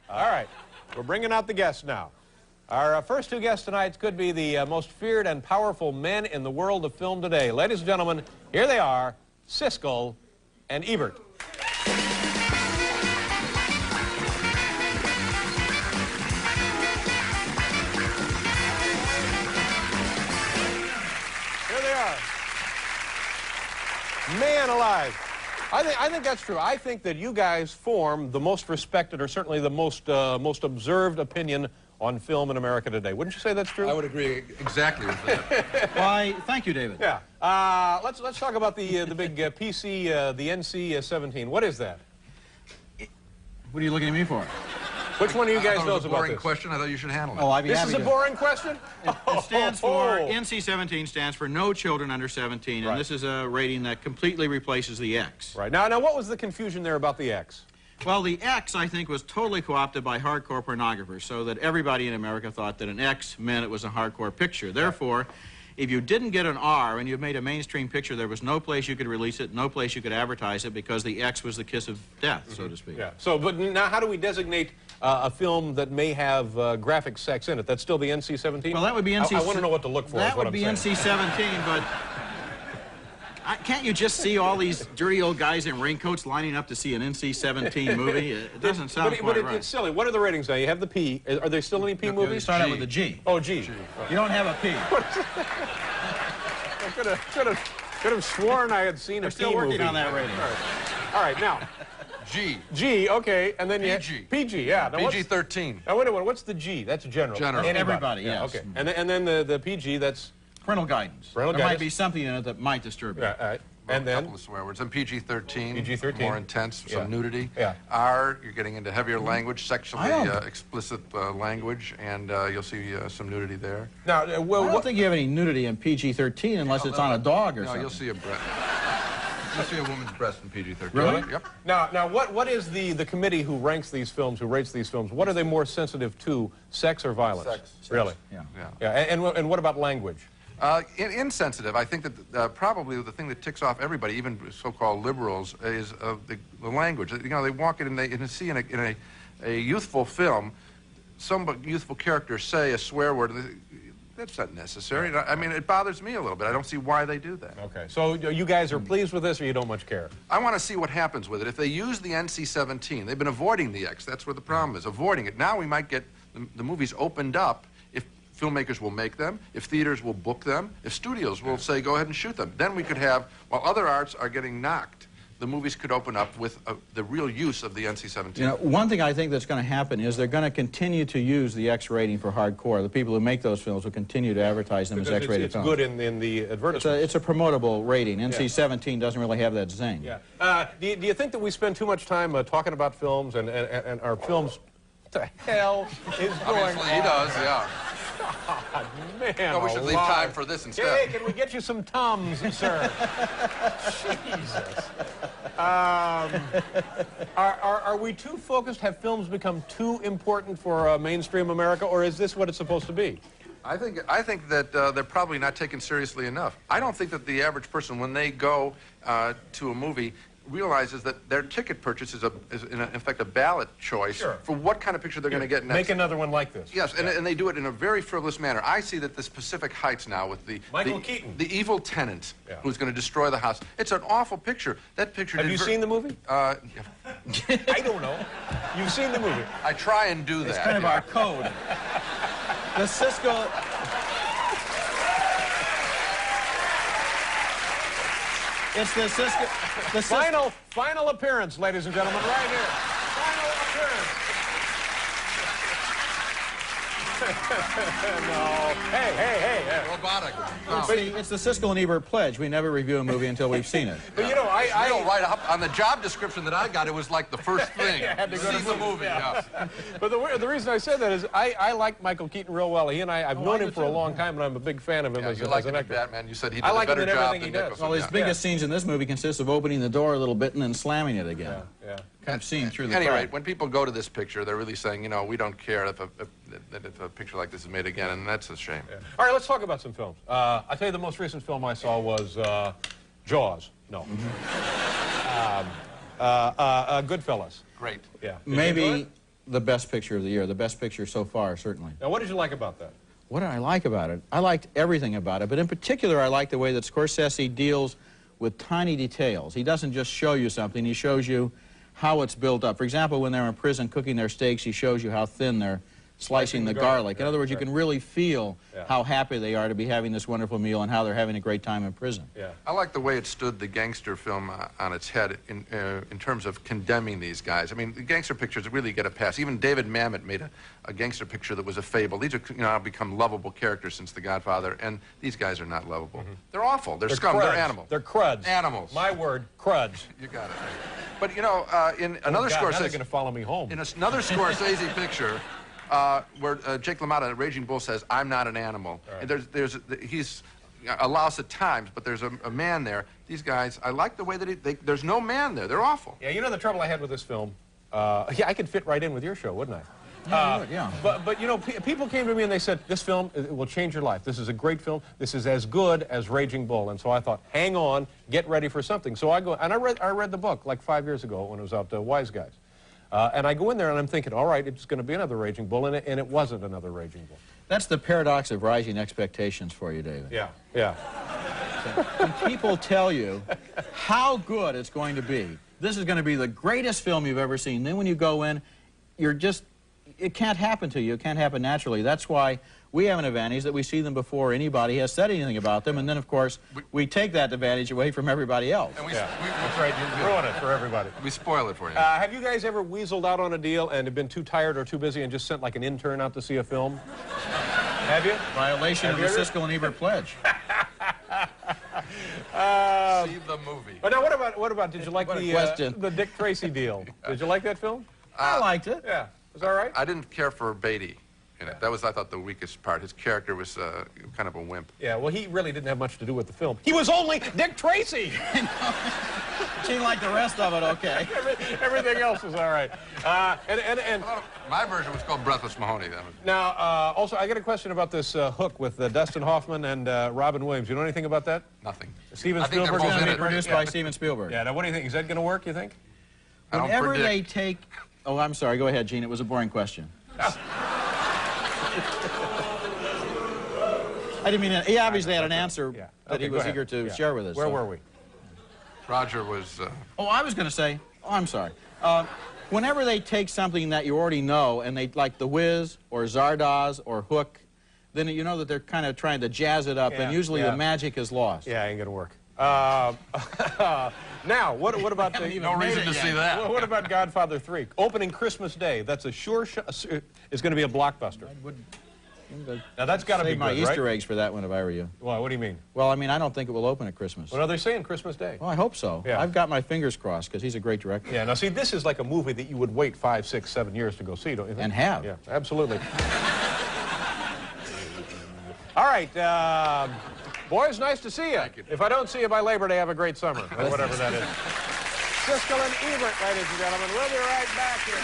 All right. We're bringing out the guests now. Our first two guests tonight could be the most feared and powerful men in the world of film today. Ladies and gentlemen, here they are, Siskel and Ebert. Here they are. Man alive. I think that's true. I think that you guys form the most respected, or certainly the most observed opinion on film in America today. Wouldn't you say that's true? I would agree exactly with that. Why, thank you, David. Yeah. Let's talk about the big PC, the NC-17. What is that? What are you looking at me for? Which one of you guys knows about this? It's a boring question. I thought you should handle it. Oh, I'd be This happy is a to. boring question? It stands for, NC-17 stands for no children under 17, and Right. this is a rating that completely replaces the X. Right. Now, what was the confusion there about the X? Well, the X, I think, was totally co-opted by hardcore pornographers, so that everybody in America thought that an X meant it was a hardcore picture. Therefore, if you didn't get an R and you made a mainstream picture, there was no place you could release it, no place you could advertise it, because the X was the kiss of death, so to speak. Yeah. So, but now how do we designate a film that may have graphic sex in it? That's still the NC-17? Well, that would be NC-17. I want to know what to look for. That is what would be I'm saying. NC-17, but can't you just see all these dirty old guys in raincoats lining up to see an NC-17 movie? It doesn't sound quite right. It's silly. What are the ratings now? You have the P. Are there still any P movies? You start out with the G. Oh, G. You don't have a P. I could have sworn I had seen a P still movie. working on that rating. All right, now. G. G, okay, and then PG. PG, yeah. Now PG-13. Now, wait a minute, what's the G? That's general. General. And everybody, yes. Okay, and then the PG, that's... Parental guidance. Parental there guidance. might be something in it that might disturb you. Yeah, all right. And A then... couple of swear words. And PG-13. PG-13. More intense, some Yeah. nudity. Yeah. R, you're getting into heavier language, sexually I don't- explicit language, and you'll see some nudity there. Now, I don't think you have any nudity in PG-13 unless it's on a dog or No, something. you'll see a breast. You'll see a woman's breast in PG-13. Really? Yep. Now, what is the committee who ranks these films, who rates these films, what are they more sensitive to, sex or violence? Sex. Really? Yeah. Yeah, and what about language? Insensitive. I think that probably the thing that ticks off everybody, even so-called liberals, is the language. You know, they walk in and they see in a youthful film some youthful character say a swear word. That's not necessary. I mean, it bothers me a little bit. I don't see why they do that. Okay, so you guys are pleased with this, or you don't much care? I want to see what happens with it. If they use the NC-17, they've been avoiding the X. That's where the problem is, avoiding it. Now we might get the movies opened up if filmmakers will make them, if theaters will book them, if studios will say, go ahead and shoot them. Then we could have, while other arts are getting knocked, the movies could open up with the real use of the NC-17. You know, one thing I think that's going to happen is they're going to continue to use the X rating for hardcore. The people who make those films will continue to advertise them as X-rated films. It's good in the advertisement. It's a promotable rating. NC-17 doesn't really have that zing. Yeah. Do you think that we spend too much time talking about films and our films? What the hell is going on? Obviously he does, yeah. God, man, No, we should leave time for this instead. Hey, can we get you some Tums, sir? Jesus. Are we too focused? Have films become too important for mainstream America, or is this what it's supposed to be? I think that they're probably not taken seriously enough. I don't think that the average person, when they go to a movie, realizes that their ticket purchase is in effect a ballot choice for what kind of picture they're going to get next. Make another one like this. Yes, and they do it in a very frivolous manner. I see that this Pacific Heights now with Michael Keaton, the evil tenant who's going to destroy the house. It's an awful picture. That picture. Have you seen the movie? Yeah. I don't know. You've seen the movie. I try and do that. It's kind of our code. The Siskel... It's the Siskel... Final appearance, ladies and gentlemen, right here. Final appearance. No. Hey. Robotic. It's the Siskel and Ebert pledge. We never review a movie until we've seen it. But you know, I right up on the job description that I got, it was like the first thing. had to go See to the movie. Yeah. But the reason I said that is I like Michael Keaton real well. He and I've known him for a long time, and I'm a big fan of him as You like an him in actor. Batman. You said he did I like a him better in job everything than he does. Nicholson. Well, his biggest scenes in this movie consist of opening the door a little bit and then slamming it again. Yeah. Kind of seeing through the At any crack. rate, when people go to this picture, they're really saying, you know, we don't care if a picture like this is made again, and that's a shame. Yeah. All right, let's talk about some films. I'll tell you the most recent film I saw was Jaws. No. Goodfellas. Great. Yeah. Maybe the best picture of the year, the best picture so far, certainly. Now, what did you like about that? What did I like about it? I liked everything about it, but in particular, I liked the way that Scorsese deals with tiny details. He doesn't just show you something, he shows you how it's built up. For example, when they're in prison cooking their steaks, he shows you how thin they're slicing the garlic. In other words, you can really feel how happy they are to be having this wonderful meal and how they're having a great time in prison. Yeah. I like the way it stood the gangster film on its head in terms of condemning these guys. I mean, the gangster pictures really get a pass. Even David Mamet made a gangster picture that was a fable. These are now become lovable characters since The Godfather, and these guys are not lovable. They're awful. They're scum. Cruds. They're animals. They're cruds. Animals. My word, cruds. You got it. But you know, in another Now they're Scorsese, going to follow me home. in another Scorsese picture, where Jake LaMotta, Raging Bull, says, "I'm not an animal." Right. And he's a louse at times, but there's a man there. These guys, I like the way that there's no man there. They're awful. Yeah, you know the trouble I had with this film? Yeah, I could fit right in with your show, wouldn't I? Yeah, you would, yeah. But you know, people came to me and they said, this film will change your life. This is a great film. This is as good as Raging Bull. And so I thought, hang on, get ready for something. So I go, and I read the book like 5 years ago when it was out to Wise Guys. And I go in there and I'm thinking, all right, it's going to be another Raging Bull, and it wasn't another Raging Bull. That's the paradox of rising expectations for you, David. Yeah, yeah. When people tell you how good it's going to be, this is going to be the greatest film you've ever seen, then when you go in, you're just, it can't happen to you. It can't happen naturally. That's why we have an advantage that we see them before anybody has said anything about them, and then, of course, we take that advantage away from everybody else. And That's right. You ruin it for everybody. we spoil it for you. Have you guys ever weaseled out on a deal and have been too tired or too busy and just sent like an intern out to see a film? Have you? Violation of the Siskel and Ebert pledge. See the movie. But now, what about? Did you like What a question. the Dick Tracy deal? Did you like that film? I liked it. Yeah, it was all right. I didn't care for Beatty in it. That was, I thought, the weakest part. His character was kind of a wimp. Yeah, well, he really didn't have much to do with the film. He was only Dick Tracy. Seemed like the rest of it okay. Everything else was all right. And My version was called Breathless Mahoney. That was... now, also, I got a question about this Hook with Dustin Hoffman and Robin Williams. You know anything about that? Nothing. Steven I think they're Spielberg both is in gonna it. be Produced by Steven Spielberg. Yeah. Now, what do you think? Is that going to work? You think? I don't Whenever predict. they take... Oh, I'm sorry. Go ahead, Gene. It was a boring question. I didn't mean to, he obviously had an answer Yeah. that Okay, he go was ahead. eager to Yeah. share with us. Where so. were we? Roger was... Oh, I was going to say, oh, I'm sorry. Whenever they take something that you already know, and they, like The Wiz, or Zardoz, or Hook, then you know that they're kind of trying to jazz it up, Yeah, and usually yeah. the magic is lost. Yeah, ain't going to work. Now, what about the... no reason to see that. What about Godfather 3? Opening Christmas Day. That's a sure is going to be a blockbuster. Now, that's got to be Save my good, Easter right? eggs for that one if I were you. Well, what do you mean? Well, I mean, I don't think it will open at Christmas. Well, no, they're saying Christmas Day. Well, I hope so. Yeah. I've got my fingers crossed because he's a great director. Yeah, now see, this is like a movie that you would wait 5, 6, 7 years to go see, don't you think? And have. Yeah, absolutely. All right, boys, nice to see you. Thank you. If I don't see you by Labor Day, have a great summer, or whatever that is. Siskel and Ebert, ladies and gentlemen. We'll be right back here.